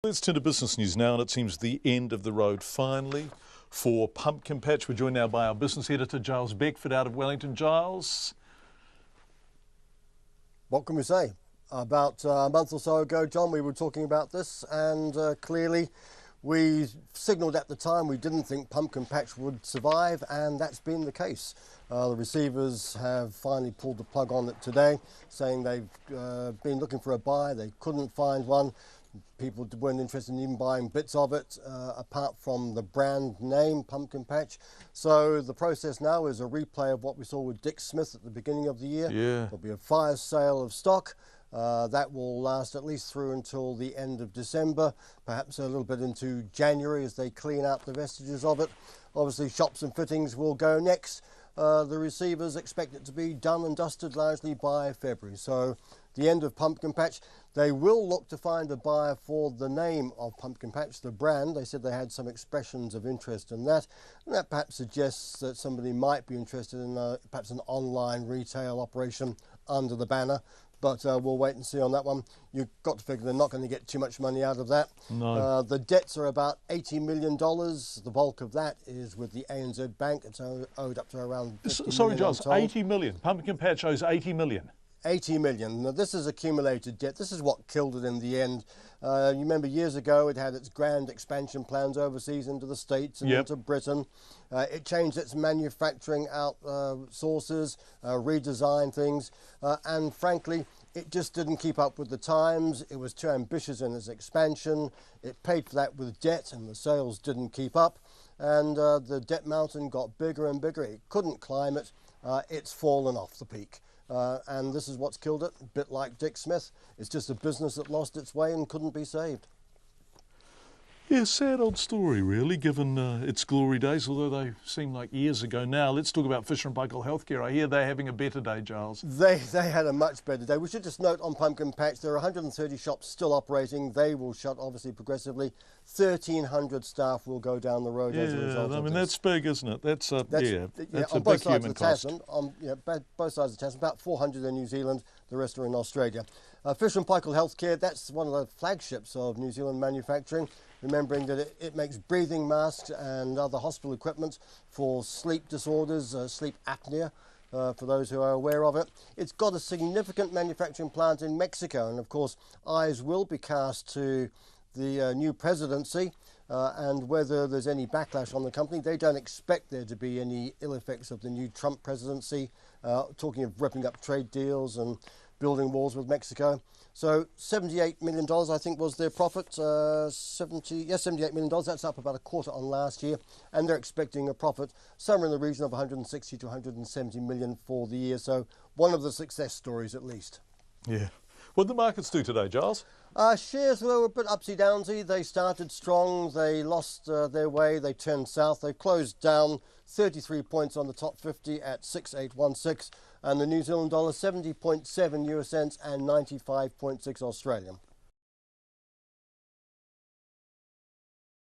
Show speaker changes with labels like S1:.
S1: Let's turn to business news now, and it seems the end of the road finally for Pumpkin Patch. We're joined now by our business editor, Giles Beckford, out of Wellington. Giles.
S2: What can we say? About a month or so ago, John, we were talking about this, and clearly we signalled at the time we didn't think Pumpkin Patch would survive, and that's been the case. The receivers have finally pulled the plug on it today, saying they've been looking for a buy. They couldn't find one. People weren't interested in even buying bits of it, apart from the brand name, Pumpkin Patch. So the process now is a replay of what we saw with Dick Smith at the beginning of the year.
S1: Yeah.
S2: There'll be a fire sale of stock. That will last at least through until the end of December, perhaps a little bit into January as they clean out the vestiges of it. Obviously, shops and fittings will go next. The receivers expect it to be done and dusted largely by February. So the end of Pumpkin Patch. They will look to find a buyer for the name of Pumpkin Patch, the brand. They said they had some expressions of interest in that. And that perhaps suggests that somebody might be interested in perhaps an online retail operation under the banner. But we'll wait and see on that one. You've got to figure they're not going to get too much money out of that.
S1: No.
S2: The debts are about $80 million. The bulk of that is with the ANZ Bank. It's owed up to around 50
S1: Sorry,
S2: million,
S1: Giles, 80 million. Pumpkin Patch owes 80 million.
S2: 80 million. Now, this is accumulated debt. This is what killed it in the end. You remember years ago it had its grand expansion plans overseas into the States and into Britain. It changed its manufacturing sources, redesigned things, and frankly, it just didn't keep up with the times. It was too ambitious in its expansion. It paid for that with debt, and the sales didn't keep up. And the debt mountain got bigger and bigger. It couldn't climb it. It's fallen off the peak. And this is what's killed it, a bit like Dick Smith. It's just a business that lost its way and couldn't be saved.
S1: Yeah, sad old story really, given its glory days, although they seem like years ago now. Let's talk about Fisher & Paykel Healthcare. I hear they're having a better day, Giles.
S2: They had a much better day. We should just note on Pumpkin Patch, there are 130 shops still operating. They will shut, obviously, progressively. 1,300 staff will go down the road as a result of this.
S1: That's big, isn't it? That's a
S2: both
S1: big human cost.
S2: Both sides of the Tasman, about 400 in New Zealand, the rest are in Australia. Fisher & Paykel Healthcare, that's one of the flagships of New Zealand manufacturing, remembering that it makes breathing masks and other hospital equipment for sleep disorders, sleep apnea, for those who are aware of it. It's got a significant manufacturing plant in Mexico, and of course eyes will be cast to the new presidency and whether there's any backlash on the company. They don't expect there to be any ill effects of the new Trump presidency, talking of ripping up trade deals and building walls with Mexico. So $78 million, I think, was their profit. $78 million. That's up about a quarter on last year. And they're expecting a profit somewhere in the region of 160 to 170 million for the year. So one of the success stories, at least.
S1: Yeah. What did the markets do today, Giles?
S2: Shares were a bit upsy-downsy. They started strong. They lost their way. They turned south. They closed down 33 points on the top 50 at 6816. And the New Zealand dollar 70.7 US cents and 95.6 Australian.